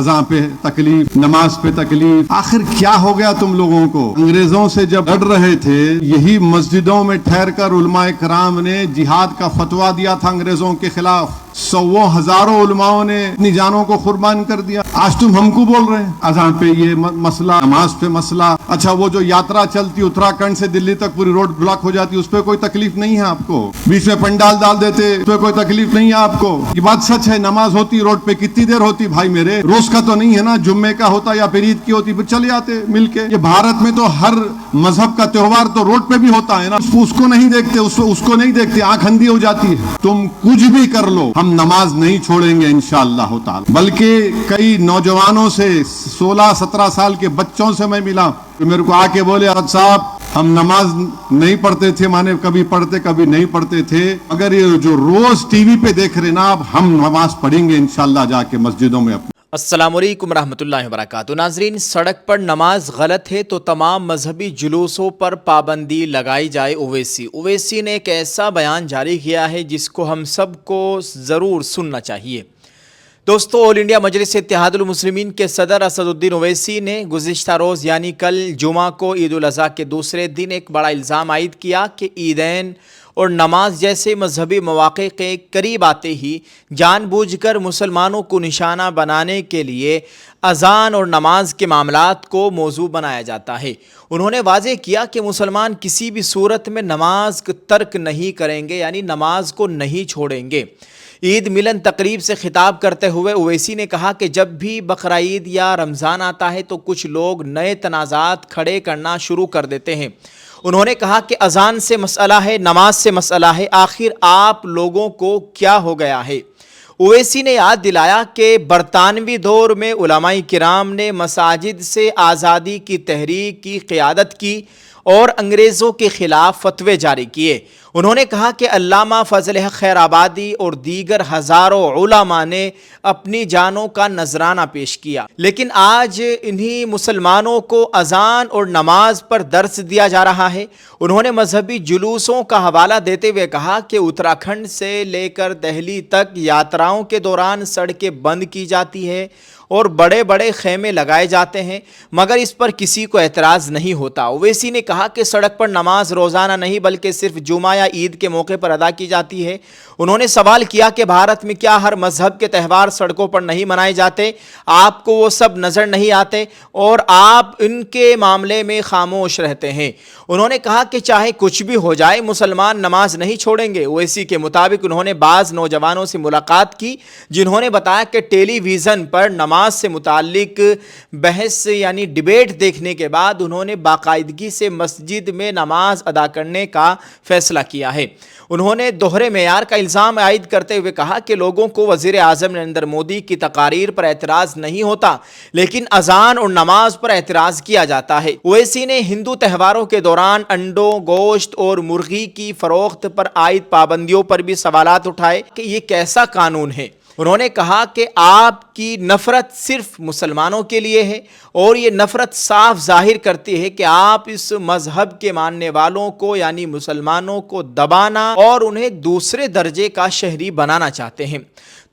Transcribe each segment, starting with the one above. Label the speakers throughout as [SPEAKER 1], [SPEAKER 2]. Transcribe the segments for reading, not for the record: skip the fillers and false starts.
[SPEAKER 1] अज़ां पे तकलीफ, नमाज पे तकलीफ, आखिर क्या हो गया तुम लोगों को? अंग्रेजों से जब लड़ रहे थे, यही मस्जिदों में ठहर कर उलमाए कराम ने जिहाद का फतवा दिया था अंग्रेजों के खिलाफ। सौ हजारों उलमाओं ने अपनी जानों को कुर्बान कर दिया। आज तुम हमको बोल रहे हैं अज़ां पे ये मसला, नमाज पे मसला। अच्छा, वो जो यात्रा चलती उत्तराखंड से दिल्ली तक, पूरी रोड ब्लॉक हो जाती, उस पर कोई तकलीफ नहीं है आपको? बीच में पंडाल डाल देते, उस पर कोई तकलीफ नहीं है आपको? ये बात सच है, नमाज होती रोड पे, कितनी देर होती भाई मेरे? रोज का तो नहीं है ना, जुम्मे का होता या फिर ईद की होती, फिर चले आते मिलके। ये भारत में तो हर मजहब का त्योहार तो रोड पे भी होता है ना, उसको नहीं देखते, उसको नहीं देखते, आंख अंधी हो जाती है। तुम कुछ भी कर लो, हम नमाज नहीं छोड़ेंगे इंशाअल्लाह ताला। बल्कि कई नौजवानों से, 16-17 साल के बच्चों से मैं मिला, तो मेरे को आके बोले, अरद साहब हम नमाज नहीं पढ़ते थे, माने कभी पढ़ते कभी नहीं पढ़ते थे, अगर ये जो रोज टीवी पे देख रहे ना, अब हम नमाज पढ़ेंगे इंशाअल्लाह जाके मस्जिदों में।
[SPEAKER 2] अस्सलाम वालेकुम रहमतुल्लाहि व बरकातुहू। नाज़रीन, सड़क पर नमाज गलत है तो तमाम मजहबी जुलूसों पर पाबंदी लगाई जाए। ओवैसी ने एक ऐसा बयान जारी किया है जिसको हम सबको ज़रूर सुनना चाहिए। दोस्तों, ऑल इंडिया मजलिस इत्तेहादुल मुस्लिमीन के सदर असदुद्दीन ओवैसी ने गुज़िश्ता रोज़ यानी कल जुमा को ईद उल अज़हा के दूसरे दिन एक बड़ा इल्ज़ाम आयद किया कि ईदैन और नमाज जैसे मजहबी मौक़े के करीब आते ही जानबूझकर मुसलमानों को निशाना बनाने के लिए अज़ान और नमाज के मामलात को मौजू बनाया जाता है। उन्होंने वाज़ेह किया कि मुसलमान किसी भी सूरत में नमाज तर्क नहीं करेंगे, यानी नमाज को नहीं छोड़ेंगे। ईद मिलन तकरीब से खिताब करते हुए ओवैसी ने कहा कि जब भी बकरा ईद या रमज़ान आता है तो कुछ लोग नए तनाज़ात खड़े करना शुरू कर देते हैं। उन्होंने कहा कि अज़ान से मसला है, नमाज से मसला है, आखिर आप लोगों को क्या हो गया है? ओवैसी ने याद दिलाया कि बरतानवी दौर में उलमाए किराम ने मसाजिद से आज़ादी की तहरीक की क़ियादत की और अंग्रेज़ों के ख़िलाफ़ फतवे जारी किए। उन्होंने कहा कि अल्लामा फ़ज़ल हक़ खैराबादी और दीगर हज़ारों उलमा ने अपनी जानों का नजराना पेश किया, लेकिन आज इन्हीं मुसलमानों को अज़ान और नमाज पर दर्स दिया जा रहा है। उन्होंने मजहबी जुलूसों का हवाला देते हुए कहा कि उत्तराखंड से लेकर दिल्ली तक यात्राओं के दौरान सड़कें बंद की जाती है और बड़े बड़े खेमे लगाए जाते हैं, मगर इस पर किसी को एतराज़ नहीं होता। ओवैसी ने कहा कि सड़क पर नमाज रोज़ाना नहीं बल्कि सिर्फ जुमा या ईद के मौके पर अदा की जाती है। उन्होंने सवाल किया कि भारत में क्या हर मजहब के त्यौहार सड़कों पर नहीं मनाए जाते? आपको वो सब नज़र नहीं आते और आप इनके मामले में खामोश रहते हैं। उन्होंने कहा कि चाहे कुछ भी हो जाए, मुसलमान नमाज नहीं छोड़ेंगे। ओवैसी के मुताबिक उन्होंने बाज़ नौजवानों से मुलाकात की जिन्होंने बताया कि टेलीविज़न पर नमाज से मुताल्लिक बहस यानी डिबेट देखने के बाद उन्होंने बाकायदगी से मस्जिद में नमाज अदा करने का फैसला किया है। उन्होंने दोहरे मेयार का इल्ज़ाम आयद करते हुए कहा कि लोगों को वज़ीर आज़म नरेंद्र मोदी की तकारीर पर एतराज़ नहीं होता, लेकिन अज़ान और नमाज पर एतराज़ किया जाता है। ओवैसी ने हिंदू त्यौहारों के दौरान अंडों, गोश्त और मुर्गी की फ़रोख्त पर आयद पाबंदियों पर भी सवालात उठाए कि ये कैसा कानून है। उन्होंने कहा कि आपकी नफ़रत सिर्फ मुसलमानों के लिए है और ये नफ़रत साफ जाहिर करती है कि आप इस मज़हब के मानने वालों को यानी मुसलमानों को दबाना और उन्हें दूसरे दर्जे का शहरी बनाना चाहते हैं।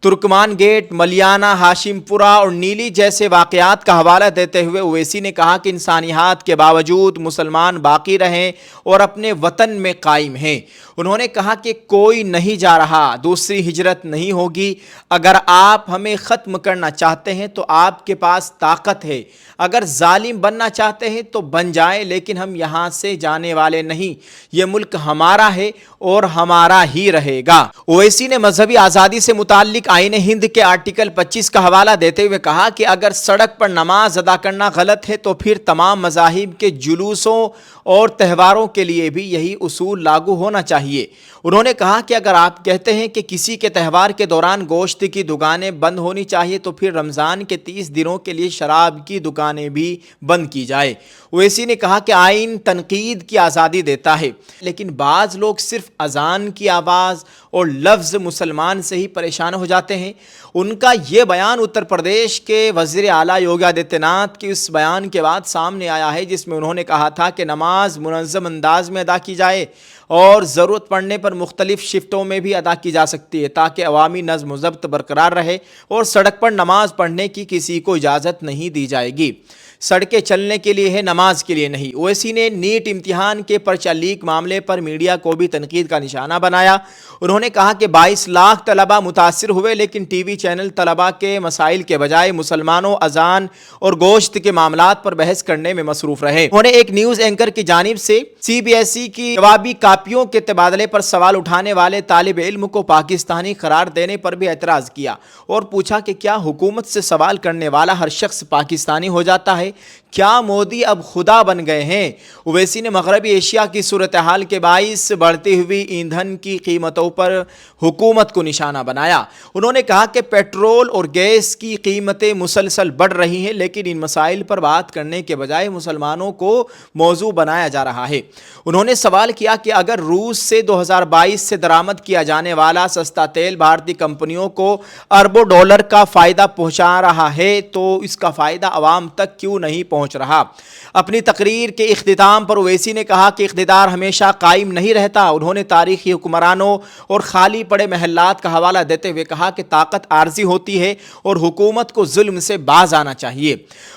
[SPEAKER 2] तुर्कमान गेट, मलियाना, हाशिमपुरा और नीली जैसे वाक़यात का हवाला देते हुए ओवैसी ने कहा कि इंसानियत के बावजूद मुसलमान बाकी रहें और अपने वतन में कायम हैं। उन्होंने कहा कि कोई नहीं जा रहा, दूसरी हिजरत नहीं होगी। अगर आप हमें ख़त्म करना चाहते हैं तो आपके पास ताकत है, अगर जालिम बनना चाहते हैं तो बन जाएं, लेकिन हम यहाँ से जाने वाले नहीं। ये मुल्क हमारा है और हमारा ही रहेगा। ओवैसी ने मजहबी आज़ादी से मुताल्लिक आईन हिंद के आर्टिकल 25 का हवाला देते हुए कहा कि अगर सड़क पर नमाज अदा करना गलत है तो फिर तमाम मज़ाहिब के जुलूसों और त्यौहारों के लिए भी यही उसूल लागू होना चाहिए। उन्होंने कहा कि अगर आप कहते हैं कि किसी के त्यौहार के दौरान गोश्त की दुकानें बंद होनी चाहिए तो फिर रमज़ान के 30 दिनों के लिए शराब की दुकानें भी बंद की जाए। ओवैसी ने कहा कि आइन तनकीद की आज़ादी देता है, लेकिन बाज़ लोग सिर्फ अज़ान की आवाज़ اور لفظ مسلمان سے ہی پریشان ہو جاتے ہیں۔ ان کا یہ بیان اتر پردیش کے وزیر اعلیٰ یوگی آدتیہ ناتھ کے اس بیان کے بعد سامنے آیا ہے، جس میں انہوں نے کہا تھا کہ نماز منظم انداز میں ادا کی جائے اور ضرورت پڑنے پر مختلف شفٹوں میں بھی ادا کی جا سکتی ہے، تاکہ عوامی نظم و ضبط برقرار رہے اور سڑک پر نماز پڑھنے کی کسی کو اجازت نہیں دی جائے گی۔ سڑکیں چلنے کے لیے ہے، نماز کے لیے نہیں۔ اویسی نے نیٹ امتحان کے پرچہ لیک معاملے پر میڈیا کو بھی تنقید کا نشانہ بنایا۔ انہوں نے کہا کہ 22 لاکھ طلبہ متاثر ہوئے، لیکن ٹی وی چینل طلبہ کے مسائل کے بجائے مسلمانوں، اذان اور گوشت کے معاملات پر بحث کرنے میں مصروف رہے۔ انہوں نے ایک نیوز اینکر کی جانب سے CBSE کی جوابی کاپیوں کے تبادلے پر سوال اٹھانے والے طالب علم کو پاکستانی قرار دینے پر بھی اعتراض کیا اور پوچھا کہ کیا حکومت سے سوال کرنے والا ہر شخص پاکستانی ہو جاتا ہے؟ کیا مودی اب خدا بن گئے ہیں؟ اویسی نے مغربی ایشیا کی صورتحال کے باعث بڑھتی ہوئی ایندھن کی قیمتوں پر حکومت کو نشانہ بنایا۔ انہوں نے کہا کہ پیٹرول اور گیس کی قیمتیں مسلسل بڑھ رہی ہیں، لیکن ان مسائل پر بات کرنے کے بجائے مسلمانوں کو موضوع بنایا جا رہا ہے۔ انہوں نے سوال کیا کہ اگر روس سے 2022 سے درآمد کیا جانے والا سستا تیل بھارتی کمپنیوں کو اربوں ڈالر کا فائدہ پہنچا رہا ہے تو اس کا فائدہ عوام تک کیوں نہیں پہنچ رہا؟ اپنی تقریر کے اختتام پر اویسی نے کہا کہ اقتدار ہمیشہ قائم نہیں رہتا۔ انہوں نے تاریخی حکمرانوں اور خالی پڑے محلات کا حوالہ دیتے ہوئے کہا کہ طاقت عارضی ہوتی ہے اور حکومت کو ظلم سے باز آنا چاہیے۔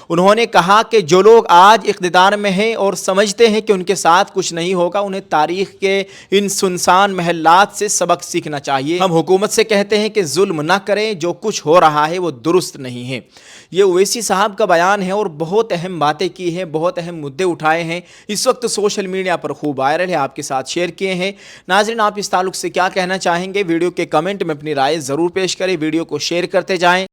[SPEAKER 2] انہوں نے کہا کہ جو لوگ آج اقتدار میں ہیں اور سمجھتے ہیں کہ ان کے ساتھ کچھ نہیں ہوگا، انہیں تاریخ کے ان سنسان محلات سے سبق سیکھنا چاہیے۔ ہم حکومت سے کہتے ہیں کہ ظلم نہ کریں، جو کچھ ہو رہا ہے وہ درست نہیں ہے۔ یہ اویسی صاحب کا بیان ہے اور بہت اہم باتیں کی ہیں، بہت اہم مدعے اٹھائے ہیں، اس وقت سوشل میڈیا پر خوب وائرل ہے، آپ کے ساتھ شیئر کیے ہیں۔ ناظرین، آپ اس تعلق سے کیا کہنا چاہیں گے؟ ویڈیو کے کمنٹ میں اپنی رائے ضرور پیش کریں، ویڈیو کو شیئر کرتے جائیں۔